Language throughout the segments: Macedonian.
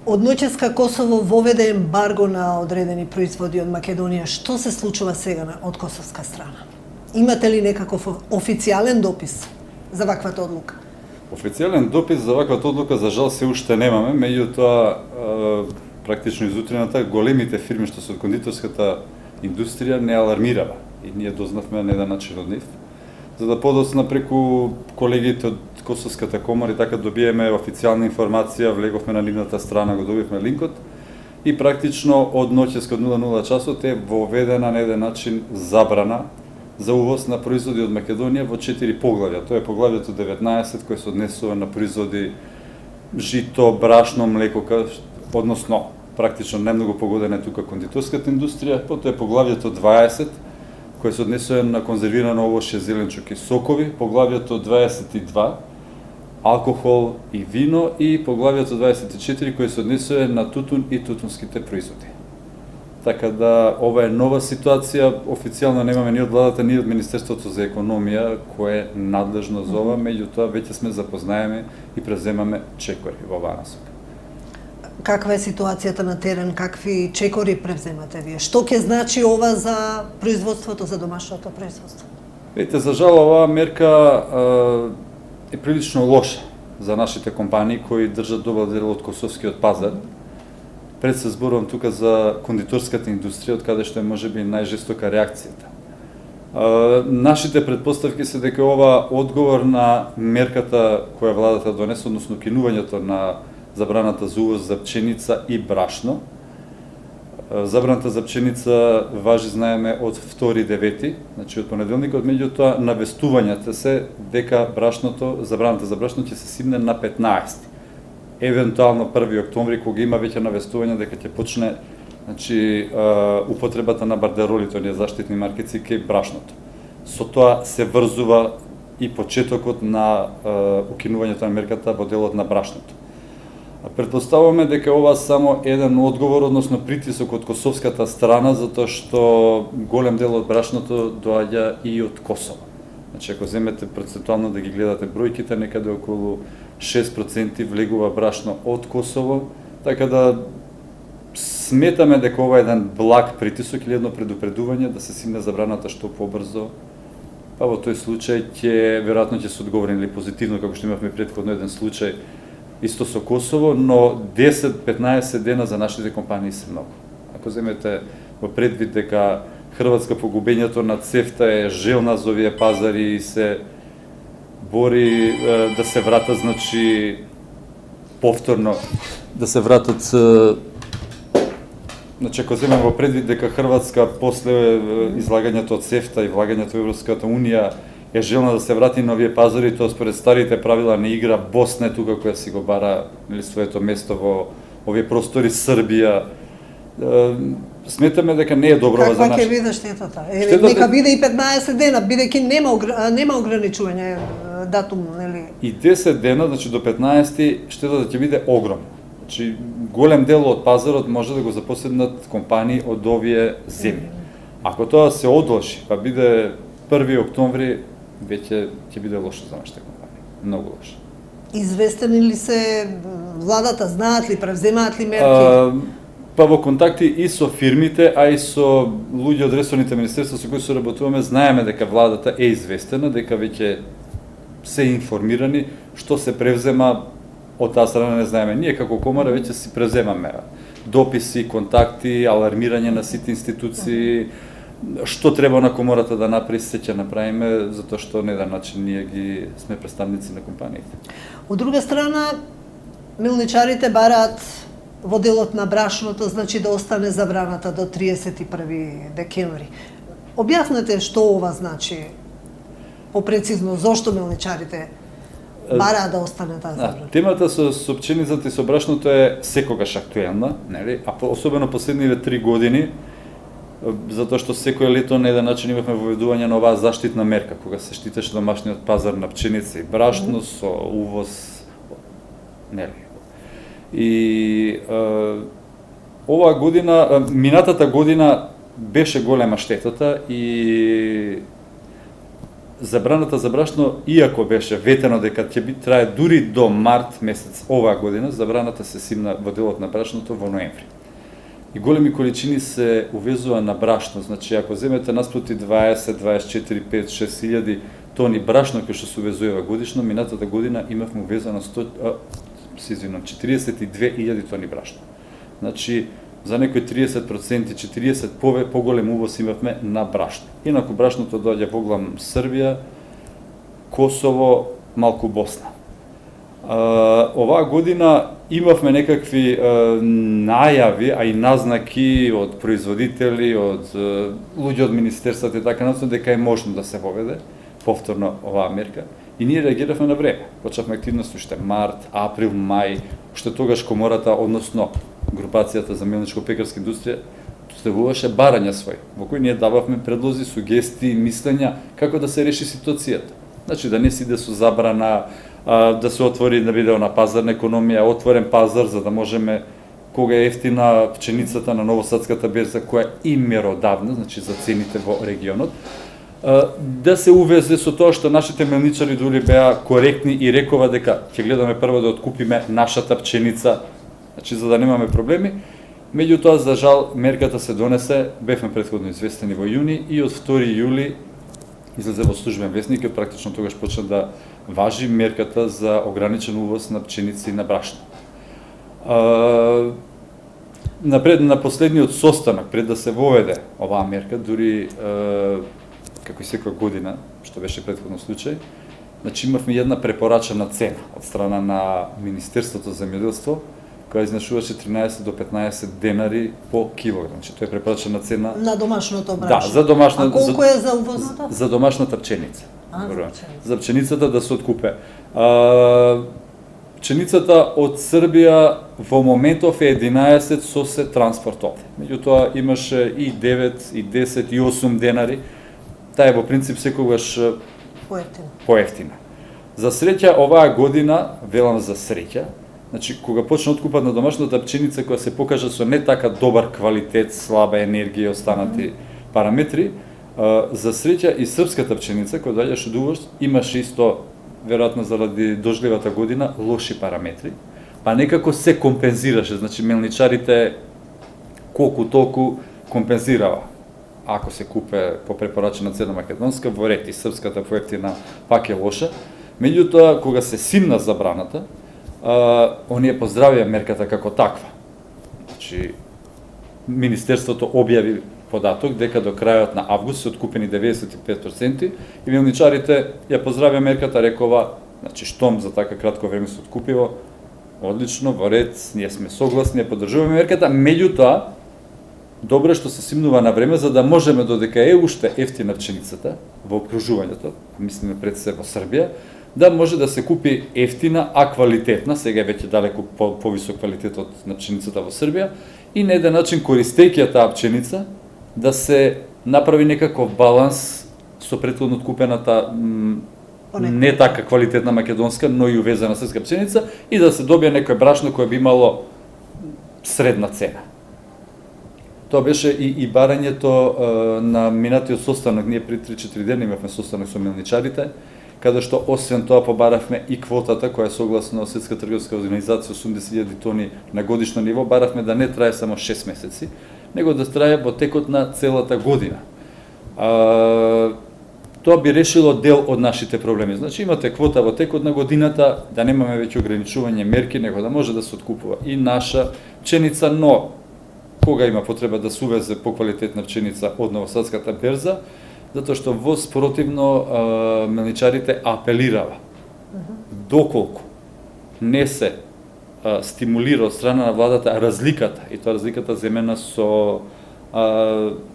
Од ноќеска Косово воведе ембарго на одредени производи од Македонија. Што се случува сега од косовска страна? Имате ли некаков официјален допис за ваквата одлука? Официјален допис за ваквата одлука за жал се уште немаме, меѓутоа практично изутрината големите фирми што се од кондиторската индустрија не алармирава и ние дознавме на еден начин од нив. За да подоцна преку колегите од Косовската комора и така добиеме официјална информација, влеговме на нивната страна, го добивме линкот и практично од ноќеска од 00 часот е воведена на еден начин забрана за увоз на производи од Македонија во 4 поглавја. Тоа е поглавјето 19 кој се однесува на производи жито, брашно, млеко, односно практично најмногу погодена е тука кондиторската индустрија, потоа е поглавјето 20 кој се однесува на конзервирано овошје, зеленчук и сокови, поглавјето 22 алкохол и вино и поглавјето 24 кој се однесува на тутун и тутунските производи. Така да ова е нова ситуација, официјално немаме ни од владата, ни од Министерството за економија кое е надлежно за ова, меѓутоа веќе сме запознаеме и преземаме чекори во оваа насока. Каква е ситуацијата на терен, какви чекори превземате вие? Што ќе значи ова за производството, за домашното производство? Видите, за жал оваа мерка е прилично лоша за нашите компании кои држат добар дел од косовскиот пазар. Пред се зборувам тука за кондиторската индустрија, од каде што е можеби најжестока реакцијата. Нашите предпоставки се дека ова одговор на мерката која владата донесе, односно кинувањето на забраната за увоз за пченица и брашно. Забраната за пченица важи, знаеме, од 2.9, значи од понеделникот, меѓутоа навестувањата се дека забраната за брашно ќе се симне на 15. Евентуално 1 октомври, кога има веќе навестување дека ќе почне, значи, употребата на бардеролите, оние заштитни маркици кај брашното. Со тоа се врзува и почетокот на укинувањето на мерката во делот на брашното. Претпоставуваме дека ова само еден одговор, односно притисок од косовската страна, затоа што голем дел од брашното доаѓа и од Косово. Значи, ако земете процентуално да ги гледате бројките, некаде околу 6% влегува брашно од Косово, така да сметаме дека ова е еден благ притисок или едно предупредување да се симне забраната што побрзо, па во тој случај веројатно ќе се одговори или позитивно, како што имавме претходно еден случај исто со Косово, но 10-15 дена за нашите компании се многу. Ако земете во предвид дека Хрватска по губењето на ЦЕФТА е желна за овие пазари и се бори да се вратат, значи, повторно, да се вратат, значи, ако земем во предвид дека Хрватска после излагањето од ЦЕФТА и влагањето во Европската Унија е желна да се врати на овие пазари, тоа според старите правила не игра Босна тука која си го бара своето место во овие простори, Србија. Сметаме дека не е добро за нас. Каква ќе биде штетата? Нека биде и 15 дена, бидејќи нема ограничување датум, нели? И 10 дена, значи до 15 штетата ќе биде огромна. Значи голем дел од пазарот може да го запоседнат компании од овие земји. Ако тоа се одложи, па биде 1 октомври, веќе ќе биде лошо за нашите компании. Многу лошо. Известени ли се владата, знаат ли, превземаат ли мерки? Па во контакти и со фирмите, а и со луѓе од ресорните министерства со кои соработуваме, знаеме дека владата е известена, дека веќе се информирани што се превзема од таа страна, не знаеме. Ние како комора веќе си превземаме дописи, контакти, алармирање на сите институции, што треба на комората да направи, се ќе направиме, затоа што на еден начин ние ги сме представници на компаниите. Од друга страна, милничарите бараат во делот на брашното, значи да остане забраната до 31 декември. Објаснете што ова значи попрецизно, зошто милничарите бараат да остане таа забрана? Темата со пченицата и со брашното е секогаш актуелна, нели? А особено последниве 3 години, затоа што секој лето на еден начин имавме воведување на оваа заштитна мерка, кога се штитеше домашниот пазар на пченица и брашно со увоз, нели? И оваа година, минатата година беше голема штетата и забраната за брашно, иако беше ветено дека ќе трае дури до март месец оваа година, забраната се симна во делот на брашното во ноември. И големи количини се увезува на брашно, значи ако земете наспроти 20, 24, 5, 6 илјади тони брашно кој што се увезува годишно, минатата година имавме увезено 42.000 тони брашно. Значи, за некои 30%, 40% поголем увоз имавме на брашно. Инаку брашното доаѓа во главном Србија, Косово, малку Босна. Оваа година имавме некакви најави, а и назнаки од производители, од луѓе од министерствата и така натаму дека е можно да се воведе повторно оваа мерка. И ние реагиравме на време. Почнавме активност уште март, април, мај, уште тогаш комората, односно групацијата за мелничко-пекарска индустрија, ставуваше барања свој, во кои ние дававме предлози, сугестии, мислења како да се реши ситуацијата. Значи да не се иде со забрана, да се отвори да биде на пазарна економија, отворен пазар за да можеме кога е ефтина пченицата на Новосадската берза која е меродавна, значи за цените во регионот, да се увезе со тоа што нашите мелничари дури беа коректни и рекова дека ќе гледаме прво да откупиме нашата пченица, значи за да немаме проблеми. Меѓутоа, за жал, мерката се донесе, бевме претходно известени во јуни и од 2 јули излезе во службен весник и практично тогаш почна да важи мерката за ограничен увоз на пченици и на брашно. На последниот состанок, пред да се воведе оваа мерка, дури како и секоја година, што беше претходно случај, значи имавме една препорачана цена од страна на Министерството за земјоделство, која изнашуваше 13 до 15 денари по килограм. Значи тоа е препорачана цена на домашното брашно. Да, за домашна. А колку е за увозната? За домашната пченица. За пченицата да се откупе. Пченицата од Србија во моментов е 11 со се транспортот. Меѓутоа имаше и 9, и 10, и 8 денари. Таа е во принцип секогаш поевтина. За среќа оваа година, велам за среќа, значи кога почна откупат на домашната пченица која се покажа со не така добар квалитет, слаба енергија и останати параметри, за среќа и српската пченица која доаѓаше од увоз имаше исто, веројатно заради дождливата година, лоши параметри, па некако се компензираше, значи мелничарите колку толку компензирава. Ако се купе по препорачена цена македонска, во ред и српската поевтина пак е лоша. Меѓутоа, кога се симна забраната, оние поздравија мерката како таква. Значи, Министерството објави податок дека до крајот на август се откупени 95% и мелничарите ја поздравија мерката, рекова, значи штом за така кратко време се откупило, одлично, во ред, ние сме согласни, ја поддржуваме мерката, меѓутоа, добро што се симнува на време за да можеме додека е уште ефтина пченицата во окружувањето, мислиме пред се во Србија, да може да се купи ефтина, а квалитетна, сега е веќе далеку повисок квалитет од на пченицата во Србија, и на еден начин користејќи ја таа пченица, да се направи некаков баланс со претходно откупената не така квалитетна македонска, но и увезена српска пченица и да се добие некој брашно кое би имало средна цена. Тоа беше и барањето на минатиот состанок, ние при 3-4 дена имавме состанок со мелничарите, каде што освен тоа побаравме и квотата која согласно Светска трговска организација 80.000 тони на годишно ниво, баравме да не трае само 6 месеци, него да трае во текот на целата година. Тоа би решило дел од нашите проблеми. Значи имате квота во текот на годината, да немаме веќе ограничување мерки, него да може да се откупува и наша пченица, но кога има потреба да се увезе поквалитетна пченица од Новосадската берза, затоа што во спротивно мелничарите апелирава. Доколку не се стимулира од страна на владата разликата, и тоа разликата земена со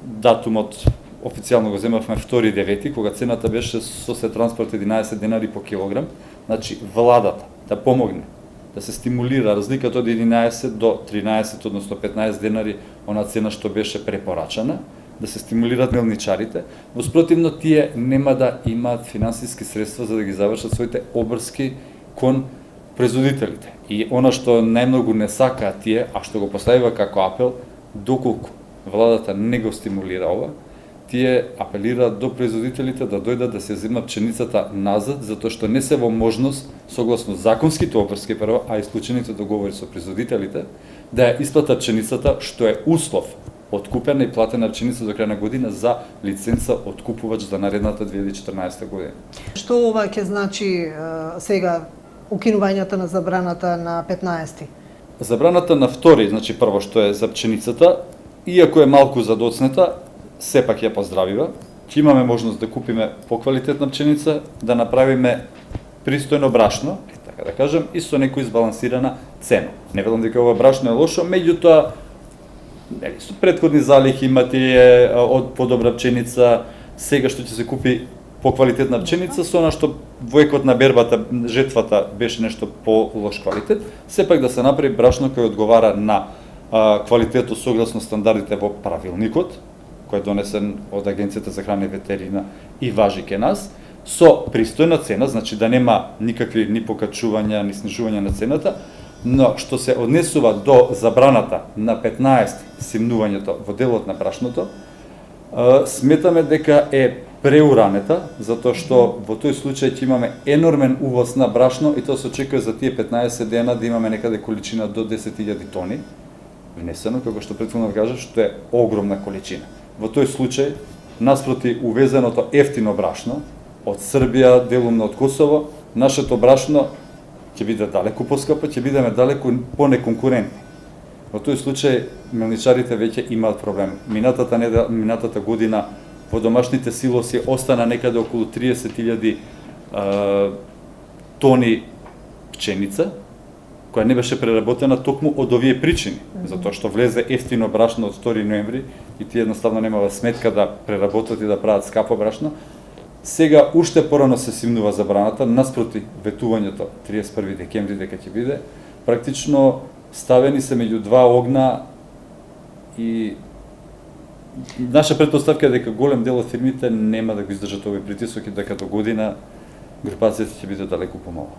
датумот, официјално го земавме 2.9, кога цената беше со се транспорт 11 денари по килограм, значи владата да помогне да се стимулира разликата од 11 до 13, односно 15 денари, она цена што беше препорачана, да се стимулират мелничарите, во спротивно тие нема да имаат финансиски средства за да ги завршат своите обврски кон производителите. И она што најмногу не сакаат тие, а што го поставива како апел, доколку владата не го стимулира ова, тие апелираат до производителите да дојдат да се земат пшеницата назад, затоа што не се во можност, согласно законските обврски прво, а и склучените договори со производителите, да ја исплатат пшеницата, што е услов од купена и платена пшеница до крај на година за лиценца од купувач за наредната 2014 година. Што ова ќе значи сега укинувањето на забраната на 15-ти? Забраната на втори, значи прво што е за пшеницата, иако е малку задоцнета, сепак ја поздравива. Ќе имаме можност да купиме поквалитетна пшеница, да направиме пристојно брашно, така да кажем, и со некој избалансирана цена. Не велам дека ова брашно е лошо, меѓутоа со претходни залихи имате од подобра пшеница, сега што ќе се купи поквалитетна пшеница, со она што во екот на бербата, жетвата беше нешто по-лош квалитет, сепак да се направи брашно кој одговара на квалитетот согласно стандардите во правилникот, кој е донесен од Агенцијата за храна и ветерина и важи ке нас, со пристојна цена, значи да нема никакви ни покачувања, ни снижување на цената, но што се однесува до забраната на 15 симнувањето во делот на брашното, сметаме дека е преуранета, затоа што во тој случај ќе имаме енормен увоз на брашно и тоа се очекува за тие 15 дена да имаме некаде количина до 10.000 тони внесено, како што претходно кажав, што е огромна количина. Во тој случај, наспроти увезеното ефтино брашно од Србија, делумно од Косово, нашето брашно ќе биде далеку поскапо, ќе бидеме далеку понеконкурентни. Во тој случај мелничарите веќе имаат проблем. Минатата година во домашните силоси остана некаде околу 30.000 тони пченица, која не беше преработена токму од овие причини, затоа што влезе ефтино брашно од 2 ноември и тие едноставно немава сметка да преработат и да прават скапо брашно. Сега уште порано се симнува забраната, наспроти ветувањето 31 декември дека ќе биде, практично ставени се меѓу два огна и наша претпоставка е дека голем дел од фирмите нема да го издржат овој притисок и дека до година групацијата ќе биде далеку помала.